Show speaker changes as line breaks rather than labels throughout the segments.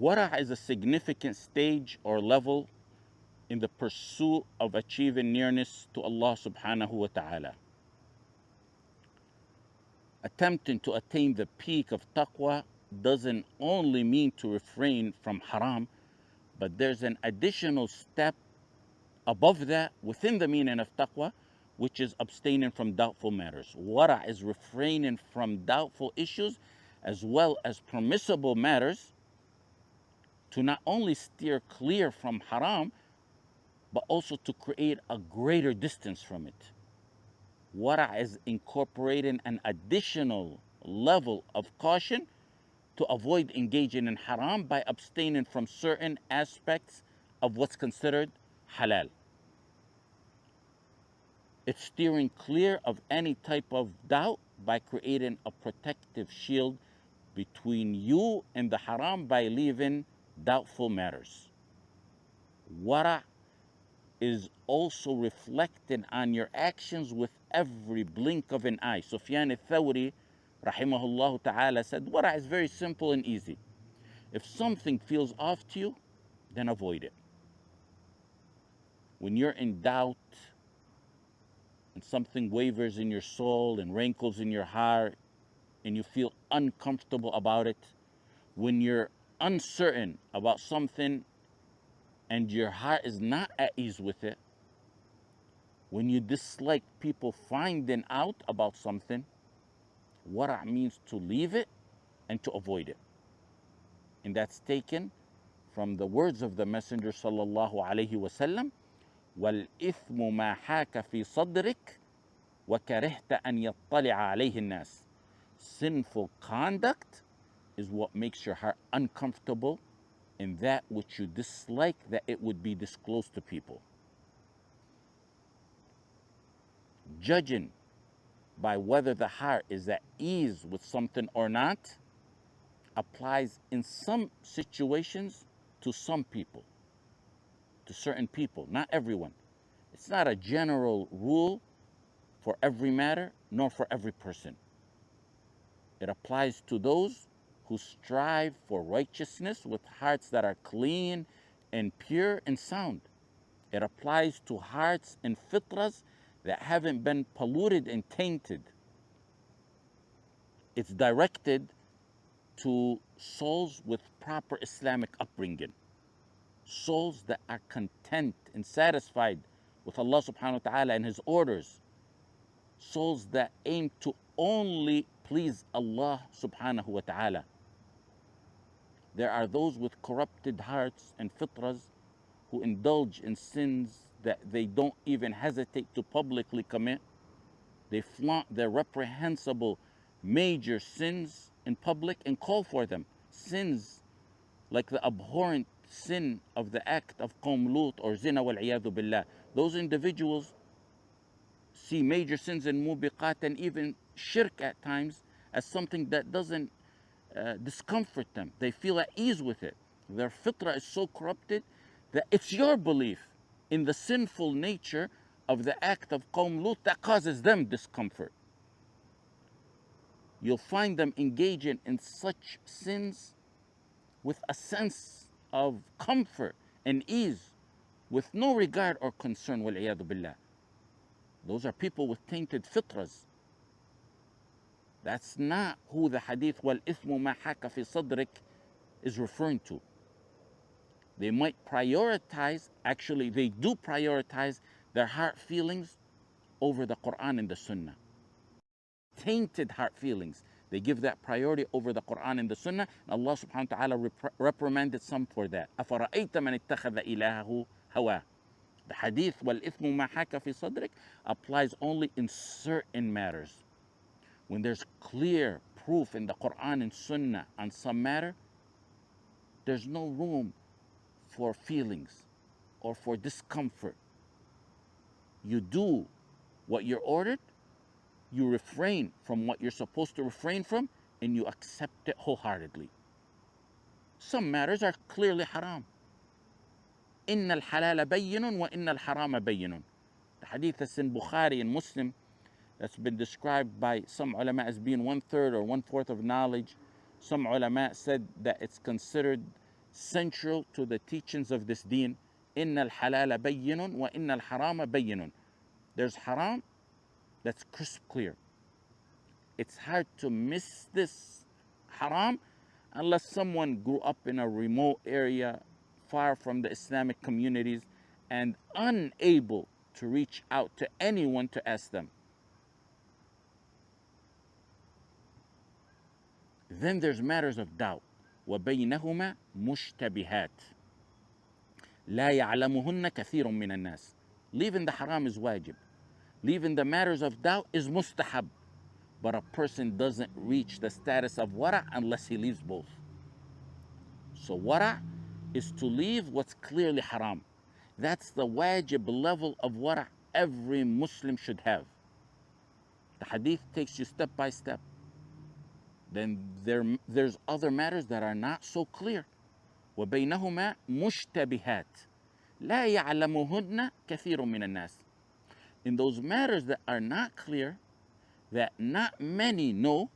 Wara is a significant stage or level in the pursuit of achieving nearness to Allah subhanahu wa ta'ala. Attempting to attain the peak of taqwa doesn't only mean to refrain from haram, but there's an additional step above that within the meaning of taqwa, which is abstaining from doubtful matters. Wara is refraining from doubtful issues as well as permissible matters to not only steer clear from haram, but also to create a greater distance from it. Wara is incorporating an additional level of caution to avoid engaging in haram by abstaining from certain aspects of what's considered halal. It's steering clear of any type of doubt by creating a protective shield between you and the haram by leaving doubtful matters. Wara is also reflected on your actions with every blink of an eye. Sufyan al-Thawri, rahimahullah ta'ala, said, Wara is very simple and easy. If something feels off to you, then avoid it. When you're in doubt and something wavers in your soul and rankles in your heart and you feel uncomfortable about it, when you're uncertain about something and your heart is not at ease with it, when you dislike people finding out about something, wara' means to leave it and to avoid it. And that's taken from the words of the Messenger sallallahu alayhi wasallam, وَالْإِثْمُ مَا حَاكَ فِي صَدْرِكَ وَكَرِهْتَ أَنْ يَطَّلِعَ عَلَيْهِ النَّاسِ. Sinful conduct is what makes your heart uncomfortable and that which you dislike that it would be disclosed to people. Judging by whether the heart is at ease with something or not applies in some situations to some people, to certain people, not everyone. It's not a general rule for every matter, nor for every person. It applies to those who strive for righteousness with hearts that are clean and pure and sound. It applies to hearts and fitras that haven't been polluted and tainted. It's directed to souls with proper Islamic upbringing, souls that are content and satisfied with Allah subhanahu wa ta'ala and His orders, souls that aim to only please Allah subhanahu wa ta'ala. There are those with corrupted hearts and fitras who indulge in sins that they don't even hesitate to publicly commit. They flaunt their reprehensible major sins in public and call for them. Sins like the abhorrent sin of the act of Qawm Lut or zina wal iyadhu billah. Those individuals see major sins in mubiqat and even shirk at times as something that doesn't discomfort them. They feel at ease with it. Their fitrah is so corrupted that it's your belief in the sinful nature of the act of Qawm Lut that causes them discomfort. You'll find them engaging in such sins with a sense of comfort and ease, with no regard or concern, wal-iyadhu billah. Those are people with tainted fitras. That's not who the hadith wal-ithmu ma haka fi sadrik is referring to. They might prioritize, actually they do prioritize their heart feelings over the Quran and the Sunnah. Tainted heart feelings, they give that priority over the Quran and the Sunnah. And Allah subhanahu wa ta'ala reprimanded some for that. أَفَرَأَيْتَ مَنِ اتَّخَذَ إِلَهَهُ هَوَاهُ. The hadith وَالْإِثْمُ مَا حَاكَ فِي صَدْرِكَ applies only in certain matters. When there's clear proof in the Quran and Sunnah on some matter, there's no room for feelings or for discomfort. You do what you're ordered, you refrain from what you're supposed to refrain from, and you accept it wholeheartedly. Some matters are clearly haram. إن الحلال بين وإن الحرام بين. The hadith is in Bukhari and Muslim that's been described by some ulama as being 1/3 or 1/4 of knowledge. Some ulama said that it's considered central to the teachings of this deen. إن الحلال بين وإن الحرام بين. There's haram that's crisp clear. It's hard to miss this haram unless someone grew up in a remote area far from the Islamic communities and unable to reach out to anyone to ask them. Then there's matters of doubt. وبينهما مشتبهات لا يعلمهن كثير من الناس. Leaving the haram is wajib. Leaving the matters of doubt is mustahab. But a person doesn't reach the status of wara unless he leaves both. So wara is to leave what's clearly haram. That's the wajib level of wara every Muslim should have. The hadith takes you step by step. Then there's other matters that are not so clear. وبينهما مشتبهات لا يعلمهن كثير من الناس. In those matters that are not clear, that not many know,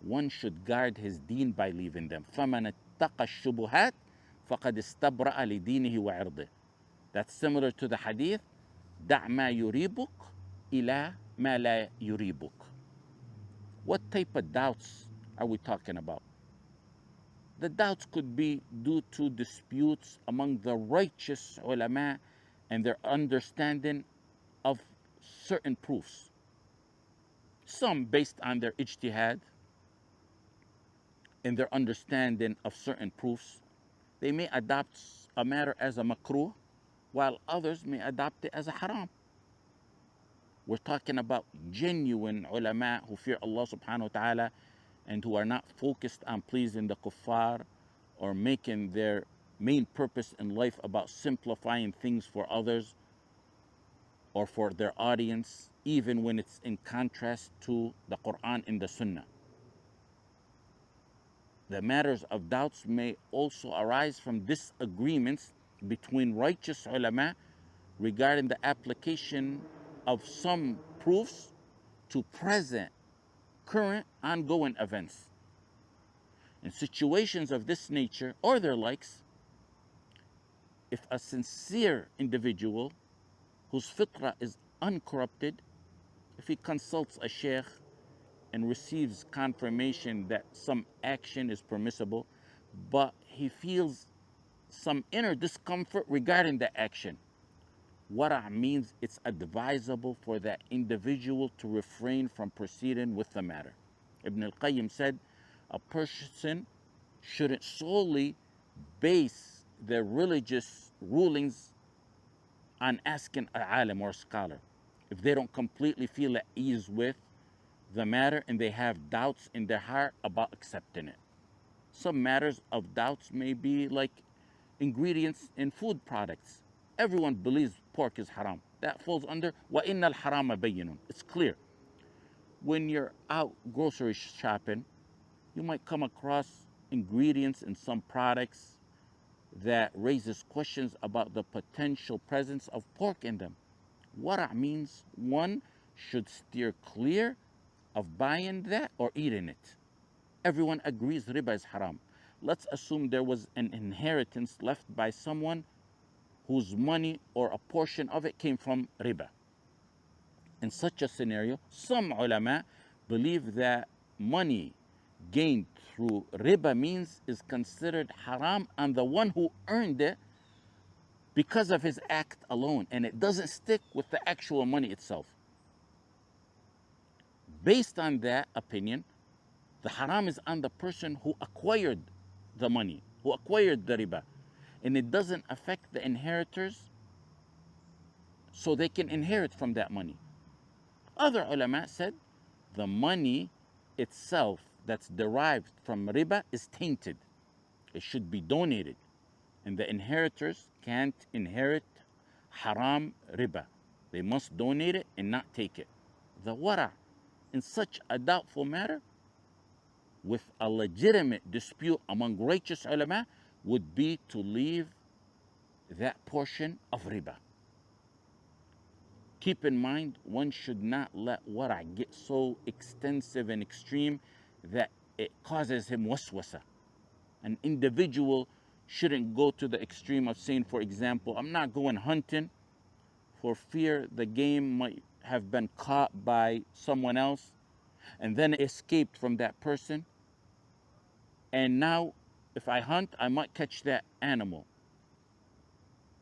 one should guard his deen by leaving them. فَمَنِ اتَّقَى الشُّبُهَاتِ فَقَدْ اسْتَبْرَأَ لِدِينِهِ وَعِرْضِهِ. That's similar to the hadith, دَعْ مَا يُرِيبُكَ إِلَى مَا لَا يُرِيبُكَ. What type of doubts are we talking about? The doubts could be due to disputes among the righteous ulama and their understanding of certain proofs. Some based on their ijtihad and their understanding of certain proofs. They may adopt a matter as a makruh, while others may adopt it as a haram. We're talking about genuine ulama who fear Allah subhanahu wa ta'ala and who are not focused on pleasing the kuffar or making their main purpose in life about simplifying things for others or for their audience, even when it's in contrast to the Quran and the Sunnah. The matters of doubts may also arise from disagreements between righteous ulama regarding the application of some proofs to present, current, ongoing events. In situations of this nature or their likes, if a sincere individual whose fitrah is uncorrupted, if he consults a sheikh and receives confirmation that some action is permissible, but he feels some inner discomfort regarding the action, wara means it's advisable for that individual to refrain from proceeding with the matter. Ibn al-Qayyim said a person shouldn't solely base their religious rulings on asking an alim or scholar if they don't completely feel at ease with the matter and they have doubts in their heart about accepting it. Some matters of doubts may be like ingredients in food products. Everyone believes pork is haram. That falls under وَإِنَّ الْحَرَامَ بَيِّنٌ. It's clear. When you're out grocery shopping, you might come across ingredients in some products that raises questions about the potential presence of pork in them. Wara means one should steer clear of buying that or eating it. Everyone agrees riba is haram. Let's assume there was an inheritance left by someone whose money or a portion of it came from riba. In such a scenario, some ulama believe that money gained through riba means is considered haram on the one who earned it because of his act alone, and it doesn't stick with the actual money itself. Based on that opinion, the haram is on the person who acquired the money, who acquired the riba, and it doesn't affect the inheritors so they can inherit from that money. Other ulama said the money itself that's derived from riba is tainted. It should be donated, and the inheritors can't inherit haram riba. They must donate it and not take it. The wara in such a doubtful matter with a legitimate dispute among righteous ulama would be to leave that portion of riba. Keep in mind, one should not let wara get so extensive and extreme that it causes him waswasa. An individual shouldn't go to the extreme of saying, for example, I'm not going hunting for fear the game might have been caught by someone else and then escaped from that person. And now, if I hunt, I might catch that animal.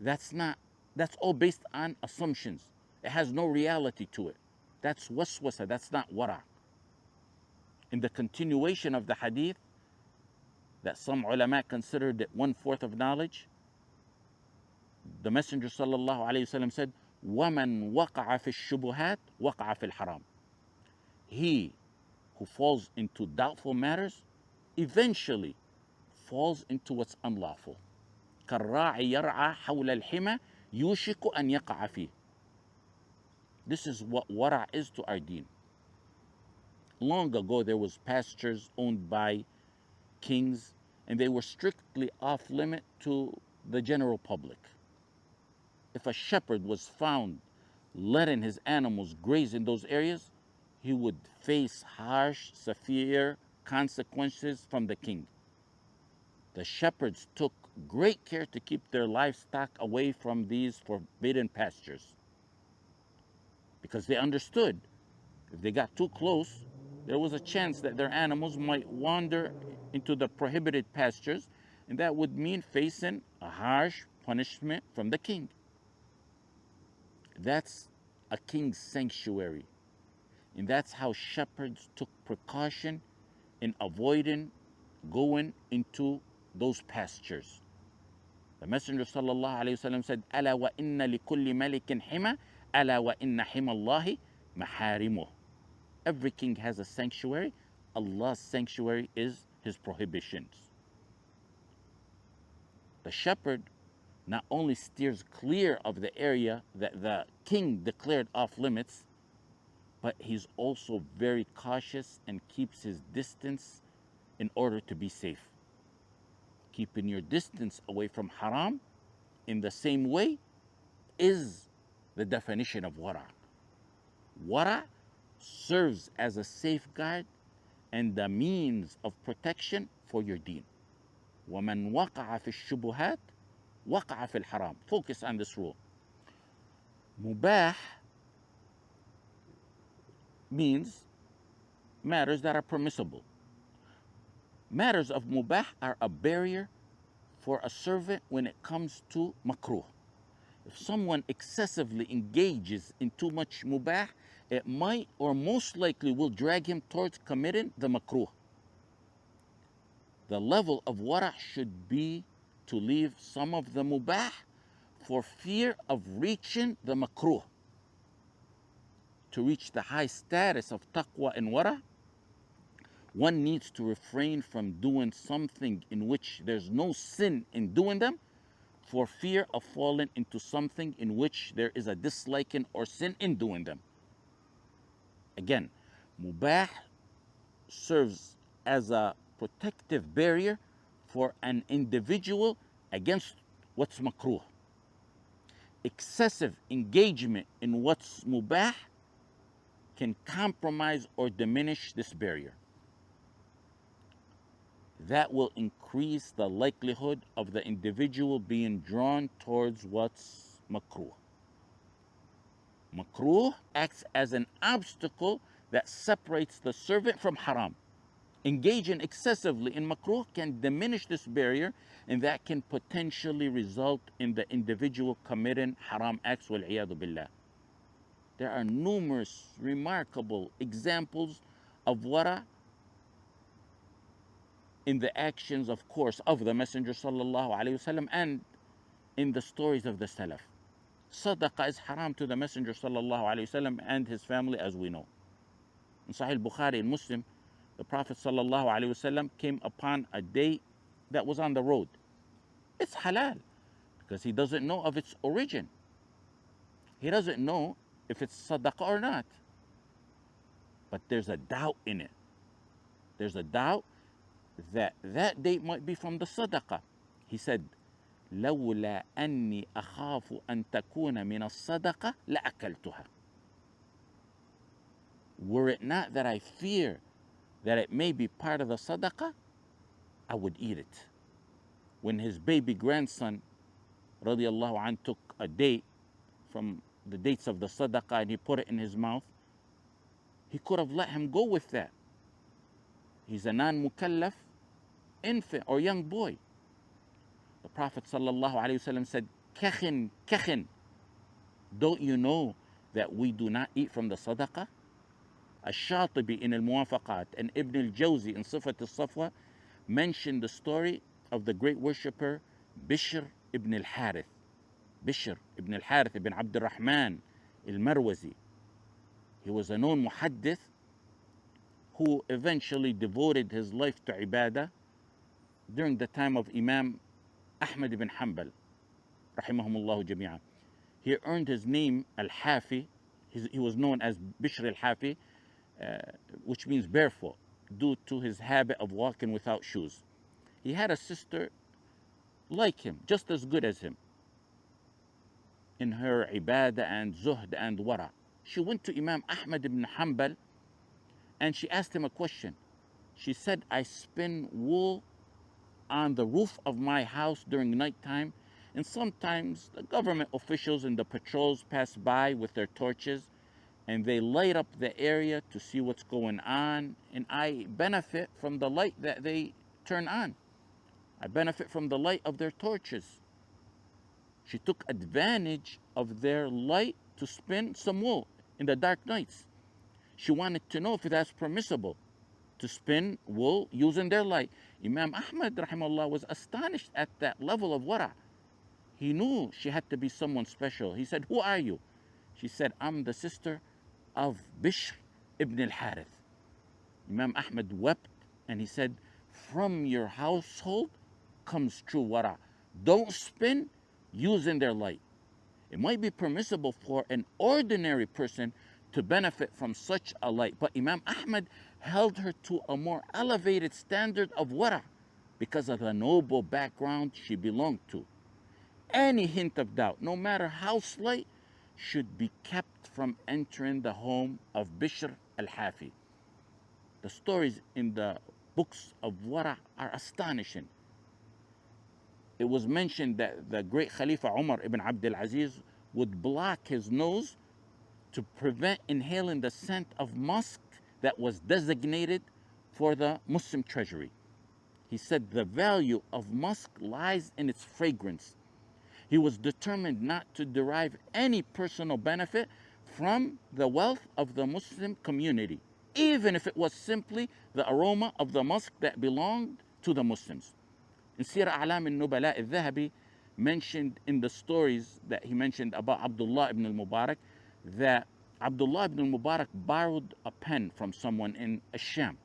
That's not, that's all based on assumptions. It has no reality to it. That's waswasa, that's not wara. In the continuation of the hadith, that some ulama considered it 1/4 of knowledge, the Messenger sallallahu alayhi wasallam said, وَمَنْ وَقَعَ فِي الشُّبُهَاتِ وَقَعَ فِي الْحَرَامِ. He who falls into doubtful matters eventually falls into what's unlawful. كالراعي يرعى حول الحمى يوشك أن يقع فيه. This is what wara is to our deen. Long ago, there was pastures owned by kings, and they were strictly off limit to the general public. If a shepherd was found letting his animals graze in those areas, he would face harsh, severe consequences from the king. The shepherds took great care to keep their livestock away from these forbidden pastures because they understood if they got too close, there was a chance that their animals might wander into the prohibited pastures, and that would mean facing a harsh punishment from the king. That's a king's sanctuary, and that's how shepherds took precaution in avoiding going into those pastures. The Messenger sallallahu alayhi wasallam said, "Ala wa inna li kulli malikin hima, ala wa inna hima Allahi maharimuh." Every king has a sanctuary. Allah's sanctuary is his prohibitions. The shepherd not only steers clear of the area that the king declared off limits, but he's also very cautious and keeps his distance in order to be safe. Keeping your distance away from haram in the same way is the definition of wara. Wara serves as a safeguard and the means of protection for your deen. وَمَنْ وَقَعَ فِي الشُّبُهَاتِ وَقَعَ فِي الْحَرَامِ. Focus on this rule. Mubah means matters that are permissible. Matters of mubah are a barrier for a servant when it comes to makruh. If someone excessively engages in too much mubah, it might or most likely will drag him towards committing the makruh. The level of wara should be to leave some of the mubah for fear of reaching the makruh. To reach the high status of taqwa and wara, one needs to refrain from doing something in which there's no sin in doing them for fear of falling into something in which there is a disliking or sin in doing them. Again, mubah serves as a protective barrier for an individual against what's makruh. Excessive engagement in what's mubah can compromise or diminish this barrier. That will increase the likelihood of the individual being drawn towards what's makruh. Makruh acts as an obstacle that separates the servant from haram. Engaging excessively in makruh can diminish this barrier, and that can potentially result in the individual committing haram acts wal iyadu billah. There are numerous remarkable examples of wara in the actions, of course, of the Messenger sallallahu alaihi wasallam and in the stories of the Salaf. Sadaqah is haram to the Messenger sallallahu alaihi wasallam and his family, as we know. In Sahih Bukhari and Muslim, the Prophet sallallahu alaihi wasallam came upon a date that was on the road. It's halal because he doesn't know of its origin. He doesn't know if it's sadaqah or not. But there's a doubt in it. There's a doubt that that date might be from the sadaqah. He said, لولا أني أخاف أن تكون من الصدقة لأكلتها. Were it not that I fear that it may be part of the sadaqah, I would eat it. when his baby grandson, radiallahu anh, took a date from the dates of the sadaqah and he put it in his mouth, he could have let him go with that. He's a non-mukallaf infant or young boy. The Prophet sallallahu alaihi wasallam said, "Kakhin, kakhin, don't you know that we do not eat from the sadaqah?" Ash-Shatibi in Al-Muwafaqat and Ibn al-Jawzi in Sifat al-Safwa mentioned the story of the great worshipper Bishr ibn al-Harith. Bishr ibn al-Harith ibn Abd al-Rahman al-Marwazi. He was a known muhaddith who eventually devoted his life to ibadah during the time of Imam Ahmad ibn Hanbal, rahimahumullah jami'an. He earned his name al-Hafi. He was known as Bishr al-Hafi, which means barefoot, due to his habit of walking without shoes. He had a sister like him, just as good as him, in her ibadah and zuhd and wara. She went to Imam Ahmad ibn Hanbal and she asked him a question. She said, "I spin wool on the roof of my house during nighttime, and sometimes the government officials and the patrols pass by with their torches and they light up the area to see what's going on, and I benefit from the light that they turn on. I benefit from the light of their torches." She took advantage of their light to spin some wool in the dark nights. She wanted to know if that's permissible to spin wool using their light. Imam Ahmad rahimahullah was astonished at that level of wara. He knew she had to be someone special. He said, "Who are you?" She said, "I'm the sister of Bishr ibn al-Harith." Imam Ahmad wept and he said, "From your household comes true wara. Don't spin using their light. It might be permissible for an ordinary person to benefit from such a light, but Imam Ahmad held her to a more elevated standard of wara because of the noble background she belonged to. Any hint of doubt, no matter how slight, should be kept from entering the home of Bishr al-Hafi." The stories in the books of Wara are astonishing. It was mentioned that the great Khalifa Umar ibn Abdul Aziz would block his nose to prevent inhaling the scent of musk that was designated for the Muslim treasury. He said the value of musk lies in its fragrance. He was determined not to derive any personal benefit from the wealth of the Muslim community, even if it was simply the aroma of the musk that belonged to the Muslims. In Sirah A'lam al-Nubala al-Dhahabi mentioned in the stories that he mentioned about Abdullah ibn al-Mubarak that Abdullah ibn al-Mubarak borrowed a pen from someone in Asham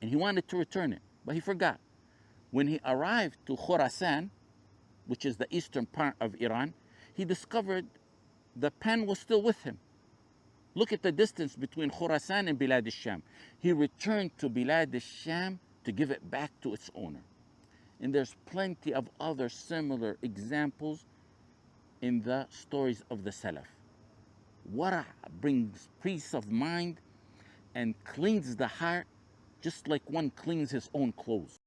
and he wanted to return it, but he forgot. When he arrived to Khurasan, which is the eastern part of Iran, he discovered the pen was still with him. Look at the distance between Khurasan and Bilad al-Sham. He returned to Bilad al-Sham to give it back to its owner. And there's plenty of other similar examples in the stories of the Salaf. Wara brings peace of mind and cleans the heart just like one cleans his own clothes.